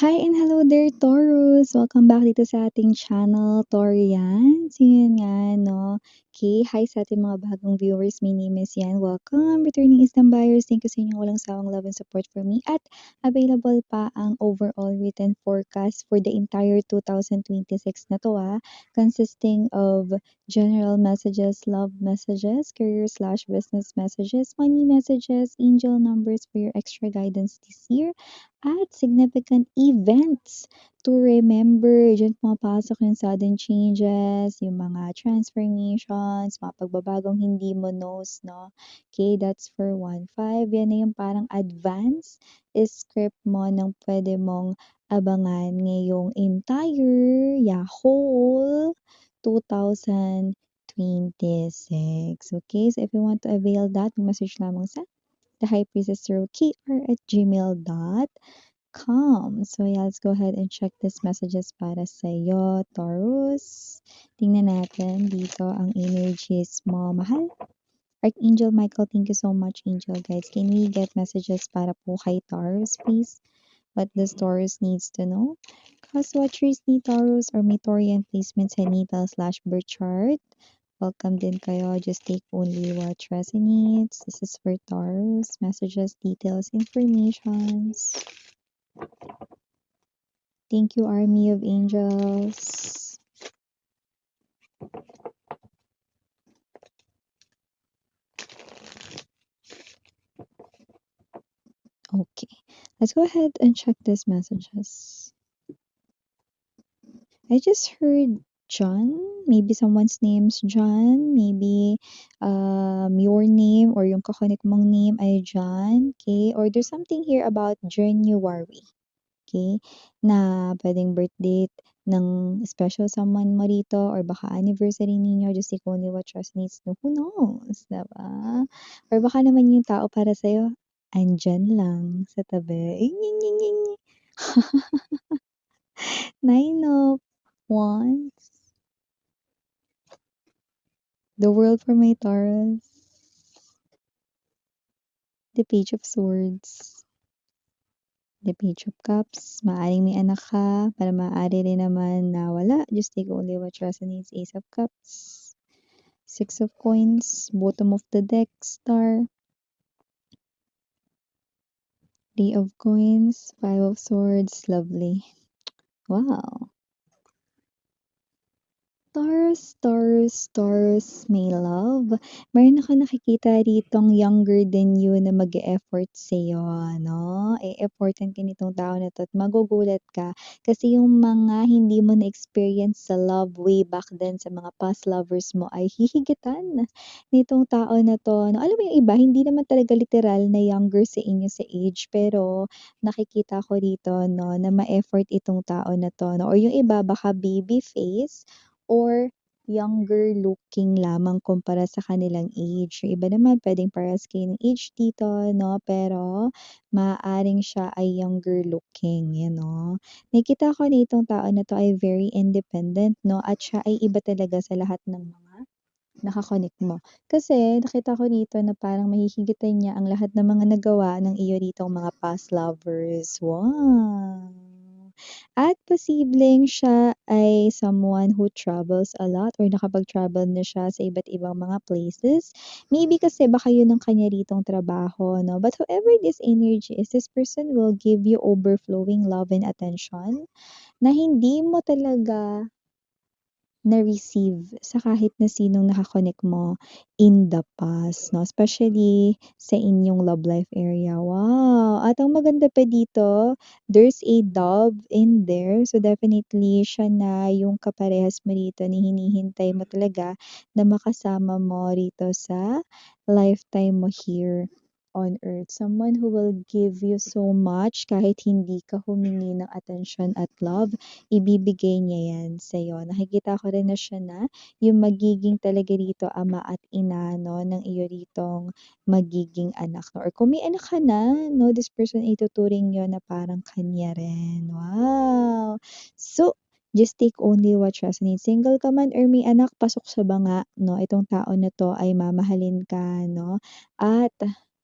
Hi and hello there, Taurus! Welcome back dito sa ating channel, Taurian. So yun nga, no? Okay, hi sa ating mga bagong viewers. My name is Yan. Welcome, returning Islam buyers. Thank you sa inyong walang sawang love and support for me. At available pa ang overall written forecast for the entire 2026 na to, consisting of general messages, love messages, career/business messages, money messages, angel numbers for your extra guidance this year, at significant events to remember. Diyan pumapasok yung sudden changes, yung mga transformations, mga pagbabagong hindi mo knows, no? Okay, that's for 1-5. Yan na yung parang advance script mo ng pwede mong abangan ngayong entire, whole 2026. Okay, so if you want to avail that, message lamang sa thehighpriestess0kr@gmail.com. So yeah, let's go ahead and check these messages para sa'yo, Taurus. Tingnan natin dito ang energies mo. Mahal. Archangel Michael, thank you so much, Angel Guides. Can we get messages para po kay Taurus, please? What does Taurus needs to know? Cross watchers ni Taurus or may Taurian placements sa natal/birth chart. Welcome din kayo. Just take only what resonates. This is for Taurus. Messages, details, informations. Thank you, Army of Angels. Okay, let's go ahead and check these messages. I just heard John. Maybe someone's name's John. Maybe your name or yung kakonek mong name ay John. Okay? Or there's something here about January. Okay? Na pwedeng birth date ng special someone mo rito or baka anniversary ninyo. Just take only what resonates. No, who knows? Diba? Or baka naman yung tao para sa'yo, andyan lang sa tabi. Nine of Wands. The World for my Taurus. The Page of Swords. The Page of Cups. Maaaring may anak ka, para maaari rin naman na wala. Just take only what resonates. Ace of Cups. Six of Coins. Bottom of the deck. Star. Three of Coins. Five of Swords. Lovely. Wow. Taurus, my love. Meron ako nakikita ritong younger than you na mag-e-effort sa'yo, no? E-effortan ka nitong tao na 'to at magugulat ka kasi yung mga hindi mo na-experience sa love way back then sa mga past lovers mo ay hihigitan nitong tao na 'to, no? Alam mo yung iba, hindi naman talaga literal na younger sa inyo sa age, pero nakikita ko rito, no, na ma-effort itong tao na 'to, no? Or yung iba baka baby face or younger looking lamang kumpara sa kanilang age. Yung iba naman puwedeng parehas kayo ng age dito, no, pero maaaring siya ay younger looking, 'no. Nakikita ko na itong tao na 'to ay very independent, 'no, at siya ay iba talaga sa lahat ng mga mo. Kasi nakita ko dito na parang mahihigitan niya ang lahat ng mga nagawa ng iyo ritong mga past lovers. Wow! At posibleng siya ay someone who travels a lot or nakapag-travel na siya sa iba't ibang mga places. Maybe kasi baka yun ang kanya ritong trabaho, no? But whoever this energy is, this person will give you overflowing love and attention na hindi mo talaga na-receive sa kahit na sinong mo in the past, 'no, especially sa inyong love life area. Wow! At ang maganda pa dito, there's a dove in there. So, definitely siya na yung kaparehas mo rito na hinihintay mo talaga na makasama mo rito sa lifetime mo here on earth. Someone who will give you so much kahit hindi ka humingi ng attention at love, ibibigay niya yan sa'yo. Nakikita ko rin na siya na yung magiging talaga rito ama at ina, no, ng iyo ritong magiging anak, no? Or kung may anak ka na, no, this person ay tuturing yun na parang kanya rin. Wow! So, just take only what resonates. Single ka man or may anak, pasok sa banga, no? Itong tao na 'to ay mamahalin ka, no? At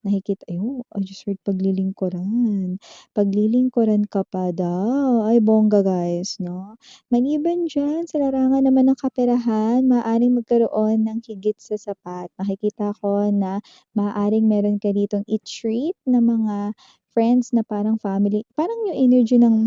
nakikita I just heard paglilingkuran. Paglilingkuran ka pa daw, ay bongga guys 'no. Maliban diyan sa larangan naman ng kaperahan, maaaring magkaroon ng higit sa sapat. Makikita ko na maaaring meron ka ditong i-treat na mga friends na parang family, parang yung energy ng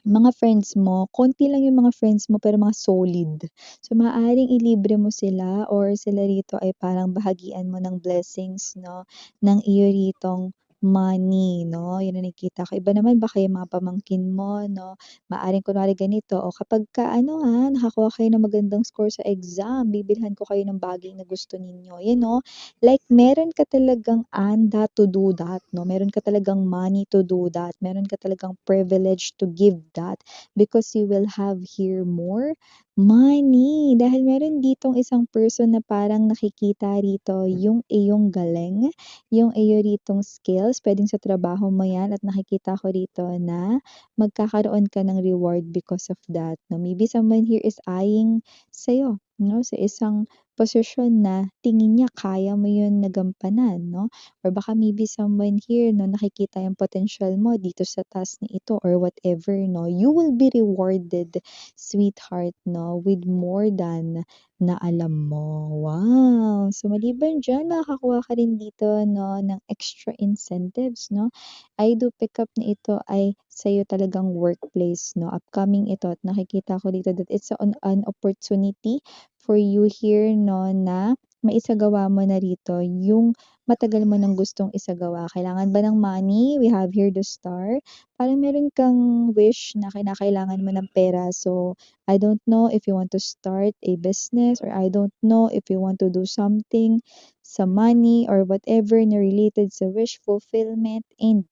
mga friends mo, konti lang yung mga friends mo pero mga solid. So, maaaring ilibre mo sila or sila rito ay parang bahagian mo ng blessings 'no, ng iyo ritong money 'no, yun ang nakikita ko. Iba naman baka yung mga pamangkin mo 'no, maaaring kunwari ganito, o kapagka ano, nakakuha kayo ng magandang score sa exam, bibilhan ko kayo ng bagay na gusto ninyo, yan 'no. Like meron ka talagang anda to do that 'no, meron ka talagang money to do that, meron ka talagang privilege to give that because you will have here more money. Dahil meron ditong isang person na parang nakikita rito yung iyong galing, yung iyo ritong skills, puwedeng sa trabaho mo yan at nakikita ko rito na magkakaroon ka ng reward because of that 'no. Maybe someone here is eyeing sa'yo 'no, sa isang posisyon na tingin niya kaya mo yun na gampanan 'no, or baka maybe someone here 'no, nakikita yung potential mo dito sa task na ito or whatever 'no. You will be rewarded, sweetheart 'no, with more than na alam mo. Wow! So, maliban diyan makakakuha ka rin dito 'no, ng extra incentives 'no. I do pick up na ito ay sa'yo talagang workplace 'no, upcoming ito at nakikita ko dito that it's an opportunity for you here 'no, na maisagawa mo na rito yung matagal mo ng gustong isagawa. Kailangan ba ng money? We have here the star. Parang meron kang wish na kinakailangan mo ng pera. So, I don't know if you want to start a business or I don't know if you want to do something sa money or whatever na related sa wish fulfillment, and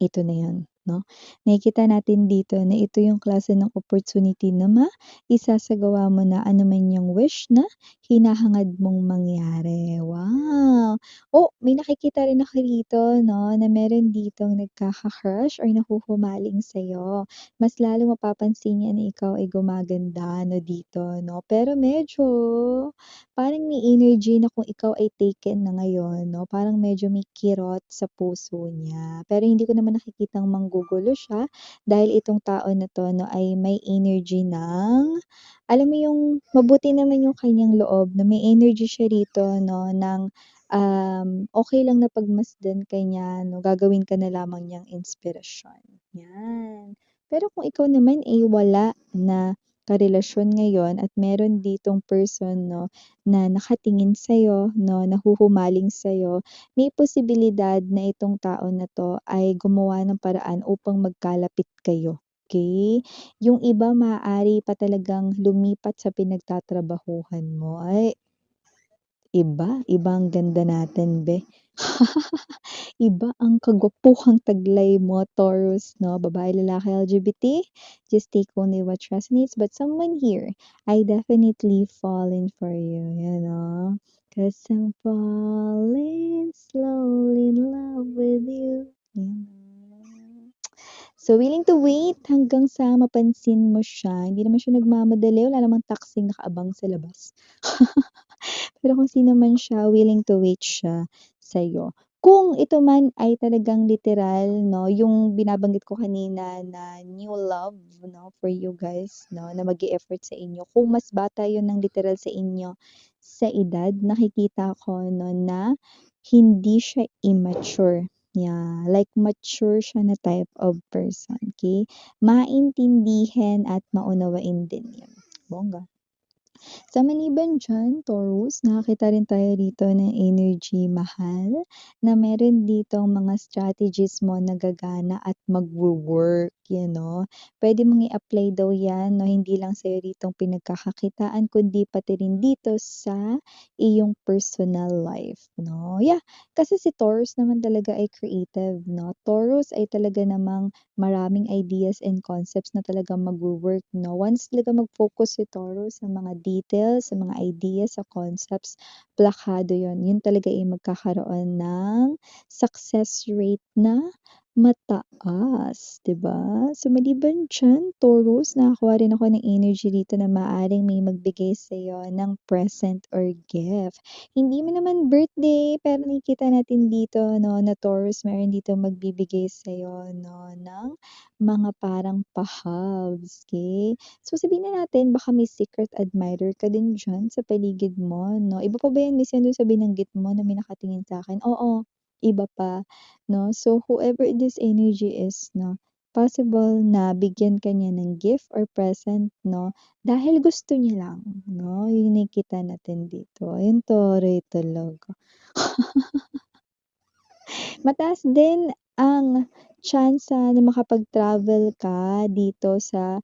ito na 'yan 'no. Nakikita natin dito na ito yung klase ng opportunity na maisasagawa mo na anuman yung wish na hinahangad mong mangyari. Wow! Oh, may nakikita rin ako rito 'no, na meron ditong nagkaka-crush or nahuhumaling sa'yo. Mas lalo mapapansin niya na ikaw ay gumaganda 'no, dito 'no. Pero medyo parang may energy na kung ikaw ay taken na ngayon 'no, parang medyo may kirot sa puso niya. Pero hindi ko naman nakikitang manggugulo siya dahil itong tao na 'to 'no, ay may energy ng alam mo yung mabuti naman yung kanyang loob na may energy siya rito 'no, ng, okey lang na pagmasdan ka niya 'no, gagawin ka na lamang niyang inspirasyon, 'yan. Pero kung ikaw naman ay wala na karelasyon ngayon at meron ditong person 'no, na nakatingin sa'yo 'no, nahuhumaling sa'yo, may posibilidad na itong tao na 'to ay gumawa ng paraan upang magkalapit kayo, okey? Yung iba maaari pa talagang lumipat sa pinagtatrabahuhan mo. Ay, iba ang ganda natin be. Iba ang kagwapuhang taglay mo, Taurus 'no, babae, lalaki, LGBT, just take only what resonates. But someone here, I definitely fallen for you, you know, 'cause I'm falling slowly in love with you, you know. So, willing to wait hanggang sa mapansin mo siya, hindi naman siya nagmamadali, wala namang taksing nakaabang sa labas. Pero kung sino man siya, willing to wait siya sa'yo. Kung ito man ay talagang literal 'no, yung binabanggit ko kanina na new love 'no, for you guys 'no, na mag-e-effort sa inyo. Kung mas bata yun ng literal sa inyo sa edad, nakikita ko 'no, na hindi siya immature. Yeah, like mature siya na type of person, okey? Maintindihan at maunawain din yun, bongga. Sa maliban diyan, Taurus, nakakita rin tayo dito ng energy mahal, na meron ditong mga strategies mo na gagana at magwo-work, you know. Puwede mong i-apply daw 'yan 'no, hindi lang sa'yo ritong pinagkakakitaan kundi pati rin dito sa iyong personal life 'no. Yeah, kasi si Taurus naman talaga ay creative 'no. Taurus ay talaga namang maraming ideas and concepts na talagang magwo-work 'no. Once talaga mag-focus si Taurus sa mga details, sa mga ideas, sa concepts, plakado 'yun. 'Yun talaga ay magkakaroon ng success rate na mataas, 'di ba? So, maliban diyan, Taurus, nakakuha rin ako ng energy dito na maaaring may magbigay sa'yo ng present or gift. Hindi mo naman birthday, pero nakikita natin dito 'no, na Taurus meron dito magbibigay sa'yo 'no, ng mga parang pa-hugs, okey? So, sabihin na natin baka may secret admirer ka din diyan sa paligid mo 'no. Iba pa ba 'yan minsan dun sa binanggit mo na may nakatingin sa'kin? Oo, iba pa. 'No? So, whoever this energy is 'no, possible na bigyan ka niya ng gift or present 'no, dahil gusto niya lang 'no, yung nakikita natin dito. Ayun, taray talaga. Mataas din ang tsansa na makapag-travel ka dito sa,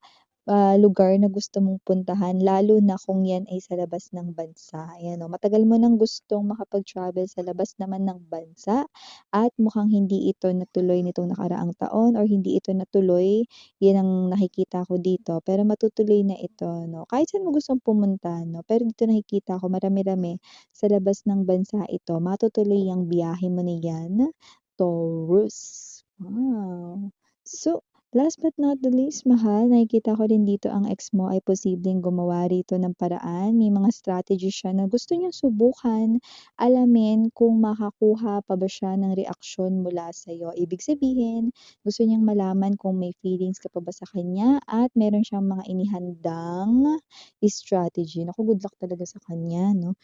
lugar na gusto mong puntahan lalo na kung 'yan ay sa labas ng bansa, ayan o. Matagal mo ng gustong makapag-travel sa labas naman ng bansa at mukhang hindi ito natuloy nitong nakaraang taon or hindi ito natuloy, 'yan ang nakikita ko dito. Pero matutuloy na ito 'no, kahit saan mo gustong pumunta 'no, pero dito nakikita ko marami-rami sa labas ng bansa ito, matutuloy ang biyahe mo na 'yan. Taurus, wow. So, last but not the least, mahal, nakikita ko rin dito ang ex mo ay posibleng gumawa rito ng paraan. May mga strategy siya na gusto niyang subukan, alamin kung makakuha pa ba siya ng reaksyon mula sa'yo. Ibig sabihin, gusto niyang malaman kung may feelings ka pa ba sa kanya at meron siyang mga inihandang strategy. Naku, good luck talaga sa kanya 'no.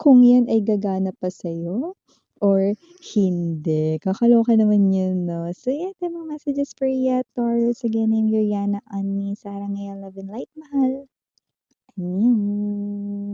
Kung 'yan ay gagana pa sa'yo or hindi. Kakaloka naman 'yun 'no. So 'yan ang mga messages for ya, Taurus. Again, I'm Yuriana on me, Sarah Ngaya Love and Light, mahal. Annyeong.